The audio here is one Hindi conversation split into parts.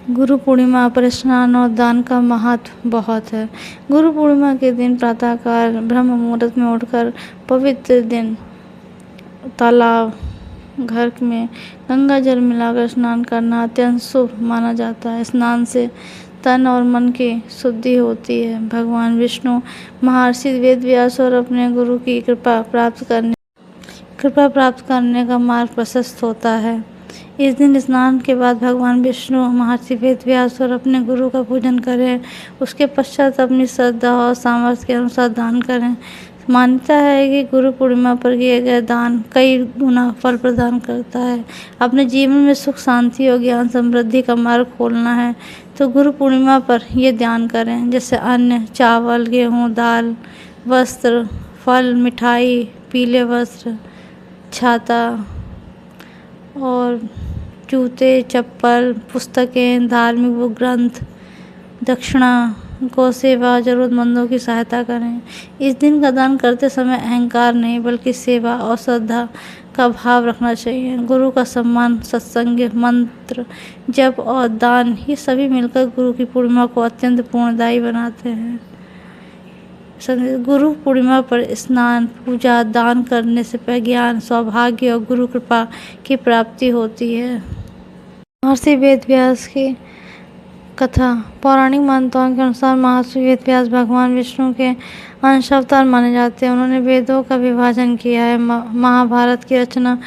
गुरु पूर्णिमा पर स्नान और दान का महत्व बहुत है। गुरु पूर्णिमा के दिन प्रातःकाल ब्रह्म मुहूर्त में उठकर पवित्र दिन तालाब, घर में गंगा जल मिलाकर स्नान करना अत्यंत शुभ माना जाता है। स्नान से तन और मन की शुद्धि होती है। भगवान विष्णु महर्षि वेदव्यास और अपने गुरु की कृपा प्राप्त करने का मार्ग प्रशस्त होता है। इस दिन स्नान के बाद भगवान विष्णु महर्षि वेदव्यास और अपने गुरु का पूजन करें। उसके पश्चात अपनी श्रद्धा और सामर्थ्य के अनुसार दान करें। मान्यता है कि गुरु पूर्णिमा पर किए गए दान कई गुना फल प्रदान करता है। अपने जीवन में सुख, शांति और ज्ञान समृद्धि का मार्ग खोलना है तो गुरु पूर्णिमा पर ये दान करें, जैसे अन्न, चावल, गेहूँ, दाल, वस्त्र, फल, मिठाई, पीले वस्त्र, छाता और जूते, चप्पल, पुस्तकें, धार्मिक ग्रंथ, दक्षिणा, गौ सेवा, जरूरतमंदों की सहायता करें। इस दिन का दान करते समय अहंकार नहीं बल्कि सेवा और श्रद्धा का भाव रखना चाहिए। गुरु का सम्मान, सत्संग, मंत्र जप और दान ये सभी मिलकर गुरु की पूर्णिमा को अत्यंत पूर्णदायी बनाते हैं। गुरु पूर्णिमा पर स्नान, पूजा, दान करने से ज्ञान, सौभाग्य और गुरु कृपा की प्राप्ति होती है। महर्षि वेदव्यास की कथा। पौराणिक मान्यताओं के अनुसार महर्षि वेदव्यास भगवान विष्णु के अंश अवतार माने जाते हैं। उन्होंने वेदों का विभाजन किया है, महाभारत की रचना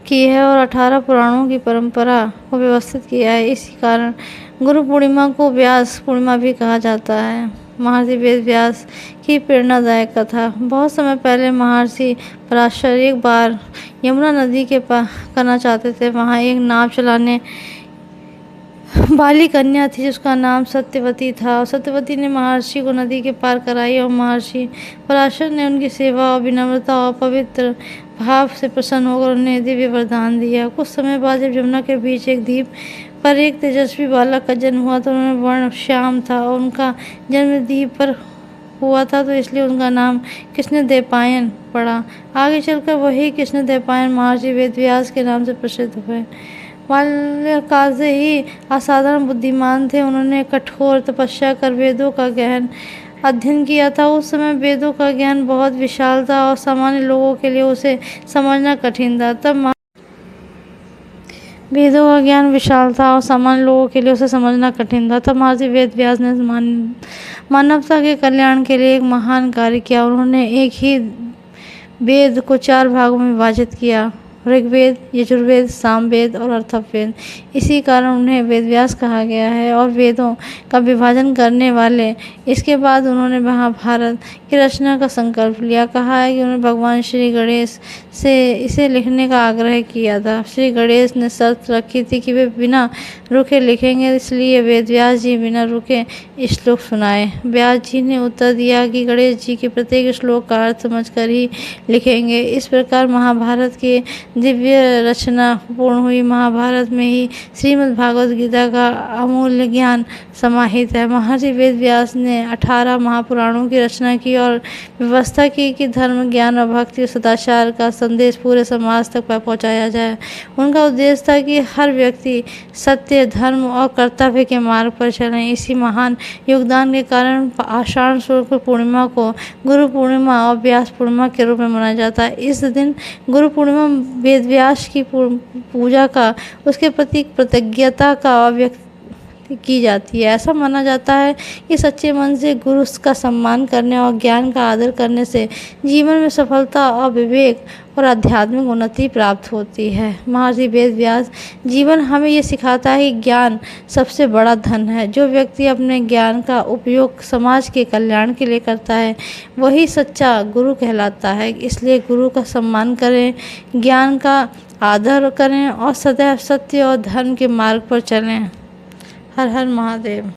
की है और 18 पुराणों की परंपरा को व्यवस्थित किया है। इसी कारण गुरु पूर्णिमा को व्यास पूर्णिमा भी कहा जाता है। महर्षि वेदव्यास की प्रेरणादायक कथा। बहुत समय पहले महर्षि पराशर एक बार यमुना नदी के पार करना चाहते थे। वहाँ एक नाव चलाने वाली कन्या थी जिसका नाम सत्यवती था और सत्यवती ने महर्षि को नदी के पार कराई और महर्षि पराशर ने उनकी सेवा और विनम्रता और पवित्र भाव से प्रसन्न होकर उन्हें दिव्य वरदान दिया। कुछ समय बाद जब यमुना के बीच एक द्वीप पर एक तेजस्वी बालक का जन्म हुआ तो उन्हें वर्ण श्याम था और उनका जन्म द्वीप पर हुआ था तो इसलिए उनका नाम कृष्णद्वैपायन पड़ा। आगे चलकर वही कृष्णद्वैपायन महर्षि वेदव्यास के नाम से प्रसिद्ध हुए। बाल्यकाल से ही असाधारण बुद्धिमान थे। उन्होंने कठोर तपस्या कर वेदों का गहन अध्ययन किया था। उस समय वेदों का ज्ञान बहुत विशाल था और सामान्य लोगों के लिए उसे समझना कठिन था। तब महर्षि वेदव्यास ने मानवता के कल्याण के लिए एक महान कार्य किया। उन्होंने एक ही वेद को 4 भागों में विभाजित किया, ऋग्वेद, यजुर्वेद, सामवेद और अथर्ववेद। इसी कारण उन्हें वेदव्यास कहा गया है और वेदों का विभाजन करने वाले। इसके बाद उन्होंने महाभारत की रचना का संकल्प लिया। कहा है कि उन्होंने भगवान श्री गणेश से इसे लिखने का आग्रह किया था। श्री गणेश ने शर्त रखी थी कि वे बिना रुके लिखेंगे, इसलिए वेदव्यास जी बिना रुके श्लोक सुनाए। व्यास जी ने उत्तर दिया कि गणेश जी के प्रत्येक श्लोक का अर्थ समझकर ही लिखेंगे। इस प्रकार महाभारत की दिव्य रचना पूर्ण हुई। महाभारत में ही श्रीमद् भागवत गीता का अमूल्य ज्ञान समाहित है। महर्षि वेदव्यास ने 18 महापुराणों की रचना की और व्यवस्था की कि धर्म, ज्ञान और भक्ति और सदाचार का संदेश पूरे समाज तक पहुंचाया जाए। उनका उद्देश्य था कि हर व्यक्ति सत्य, धर्म और कर्तव्य के मार्ग पर चले। इसी महान योगदान के कारण आषाढ़ शुक्ल पूर्णिमा को गुरु पूर्णिमा और व्यास पूर्णिमा के रूप में मनाया जाता है। इस दिन गुरु पूर्णिमा वेदव्यास की पूजा का, उसके प्रति कृतज्ञता का व्यक्त की जाती है। ऐसा माना जाता है कि सच्चे मन से गुरु का सम्मान करने और ज्ञान का आदर करने से जीवन में सफलता और विवेक और आध्यात्मिक उन्नति प्राप्त होती है। महर्षि वेदव्यास जीवन हमें ये सिखाता है कि ज्ञान सबसे बड़ा धन है। जो व्यक्ति अपने ज्ञान का उपयोग समाज के कल्याण के लिए करता है वही सच्चा गुरु कहलाता है। इसलिए गुरु का सम्मान करें, ज्ञान का आदर करें और सदैव सत्य और धर्म के मार्ग पर चलें। हर हर महादेव।